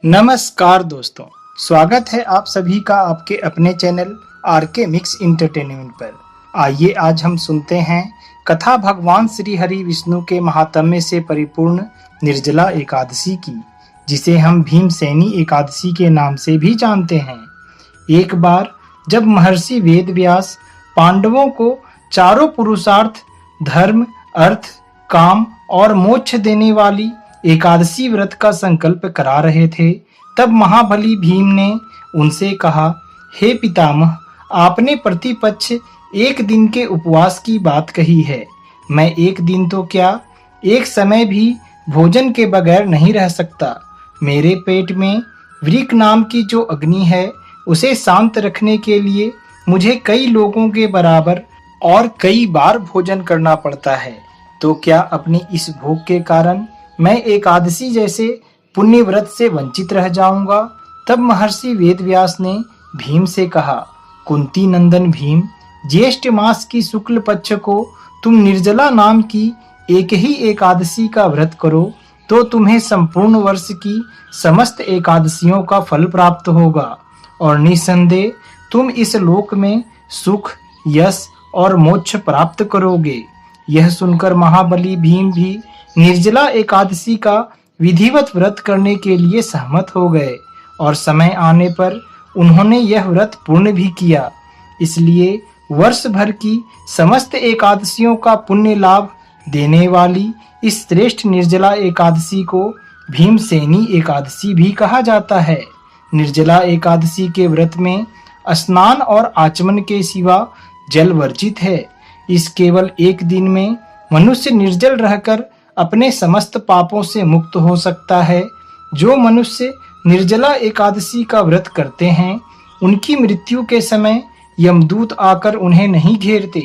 नमस्कार दोस्तों, स्वागत है आप सभी का आपके अपने चैनल आरके मिक्स इंटरटेनमेंट पर। आइए आज हम सुनते हैं कथा भगवान श्री हरि विष्णु के महात्म्य से परिपूर्ण निर्जला एकादशी की, जिसे हम भीमसेनी एकादशी के नाम से भी जानते हैं। एक बार जब महर्षि वेदव्यास पांडवों को चारों पुरुषार्थ धर्म, अर्थ, काम और मोक्ष देने वाली एकादशी व्रत का संकल्प करा रहे थे, तब महाबली भीम ने उनसे कहा, हे पितामह, आपने प्रतिपक्ष एक दिन के उपवास की बात कही है। मैं एक दिन तो क्या, एक समय भी भोजन के बगैर नहीं रह सकता। मेरे पेट में वृक नाम की जो अग्नि है, उसे शांत रखने के लिए मुझे कई लोगों के बराबर और कई बार भोजन करना पड़ता है। तो क्या अपनी इस भूख के कारण मैं एकादशी जैसे पुण्य व्रत से वंचित रह जाऊंगा? तब महर्षि वेदव्यास ने भीम से कहा, कुंती नंदन भीम, ज्येष्ठ मास की शुक्ल पक्ष को तुम निर्जला नाम की एक ही एकादशी का व्रत करो तो तुम्हें संपूर्ण वर्ष की समस्त एकादशियों का फल प्राप्त होगा और निसंदेह तुम इस लोक में सुख, यश और मोक्ष प्राप्त करोगे। यह सुनकर महाबली भीम भी निर्जला एकादशी का विधिवत व्रत करने के लिए सहमत हो गए और समय आने पर उन्होंने यह व्रत पूर्ण भी किया। इसलिए वर्ष भर की समस्त एकादशियों का पुण्य लाभ देने वाली इस श्रेष्ठ निर्जला एकादशी को भीमसेनी एकादशी भी कहा जाता है। निर्जला एकादशी के व्रत में स्नान और आचमन के सिवा जल वर्जित है। इस केवल एक दिन में मनुष्य निर्जल रहकर अपने समस्त पापों से मुक्त हो सकता है। जो मनुष्य निर्जला एकादशी का व्रत करते हैं, उनकी मृत्यु के समय यमदूत आकर उन्हें नहीं घेरते,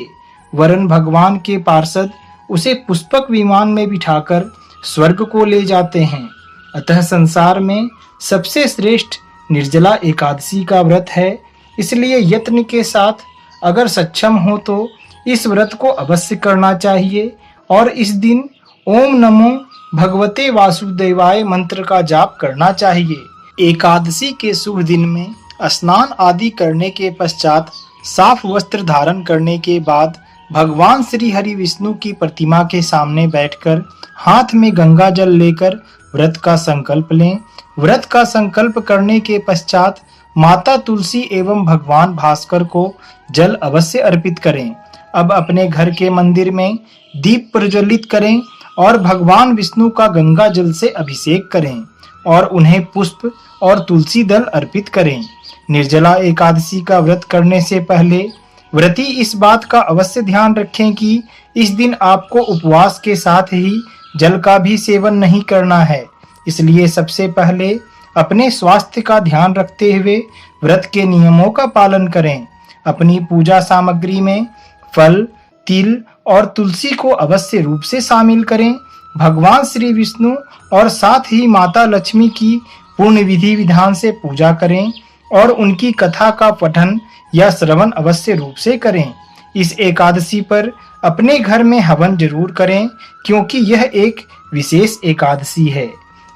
वरन भगवान के पार्षद उसे पुष्पक विमान में बिठाकर स्वर्ग को ले जाते हैं। अतः संसार में सबसे श्रेष्ठ निर्जला एकादशी का व्रत है। इसलिए यत्न के साथ अगर सक्षम हो तो इस व्रत को अवश्य करना चाहिए और इस दिन ओम नमो भगवते वासुदेवाय मंत्र का जाप करना चाहिए। एकादशी के शुभ दिन में स्नान आदि करने के पश्चात साफ वस्त्र धारण करने के बाद भगवान श्री हरि विष्णु की प्रतिमा के सामने बैठकर हाथ में गंगा जल लेकर व्रत का संकल्प लें। व्रत का संकल्प करने के पश्चात माता तुलसी एवं भगवान भास्कर को जल अवश्य अर्पित करें। अब अपने घर के मंदिर में दीप प्रज्वलित करें और भगवान विष्णु का गंगा जल से अभिषेक करें और उन्हें पुष्प और तुलसी दल अर्पित करें। निर्जला एकादशी का व्रत करने से पहले व्रती इस बात का अवश्य ध्यान रखें कि इस दिन आपको उपवास के साथ ही जल का भी सेवन नहीं करना है। इसलिए सबसे पहले अपने स्वास्थ्य का ध्यान रखते हुए व्रत के नियमों का पालन करें। अपनी पूजा सामग्री में फल, तिल और तुलसी को अवश्य रूप से शामिल करें। भगवान श्री विष्णु और साथ ही माता लक्ष्मी की पूर्ण विधि विधान से पूजा करें और उनकी कथा का पठन या श्रवण अवश्य रूप से करें। इस एकादशी पर अपने घर में हवन जरूर करें, क्योंकि यह एक विशेष एकादशी है।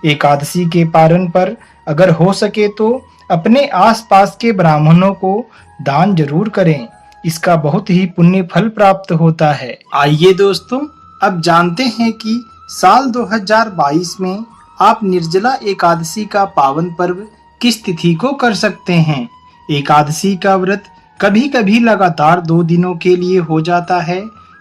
एकादशी के पारण पर अगर हो सके तो अपने आसपास के ब्राह्मणों को दान जरूर करें। इसका बहुत ही पुण्य फल प्राप्त होता है। आइए दोस्तों, अब जानते हैं कि साल 2022 में आप निर्जला एकादशी का पावन पर्व किस तिथि को कर सकते हैं। एकादशी का व्रत कभी कभी लगातार 2 दिनों के लिए हो जाता है।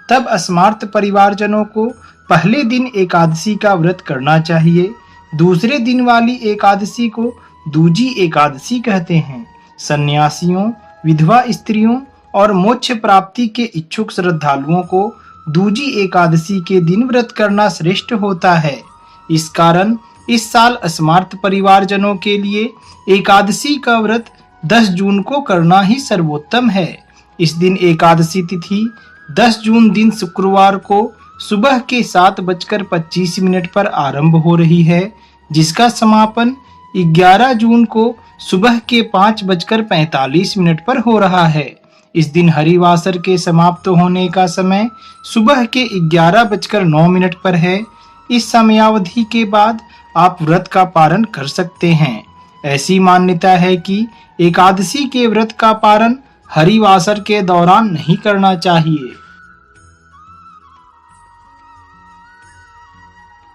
तब असमर्थ परिवारजनों को पहले दिन एकादशी का व्रत करना चाहिए। दूसरे दिन वाली एकादशी को दूजी एकादशी कहते हैं। सन्यासियों, विधवा स्त्रियों और मोक्ष प्राप्ति के इच्छुक श्रद्धालुओं को दूजी एकादशी के दिन व्रत करना श्रेष्ठ होता है। इस कारण इस साल असमर्थ परिवारजनों के लिए एकादशी का व्रत 10 जून को करना ही सर्वोत्तम है। इस दिन एकादशी तिथि 10 जून दिन शुक्रवार को सुबह के 7:25 पर आरंभ हो रही है, जिसका समापन 11 जून को सुबह के 5:45 पर हो रहा है। इस दिन हरिवासर के समाप्त होने का समय सुबह के 11:09 पर है। इस समयावधि के बाद आप व्रत का पारण कर सकते हैं। ऐसी मान्यता है कि एकादशी के व्रत का पारण हरिवासर के दौरान नहीं करना चाहिए।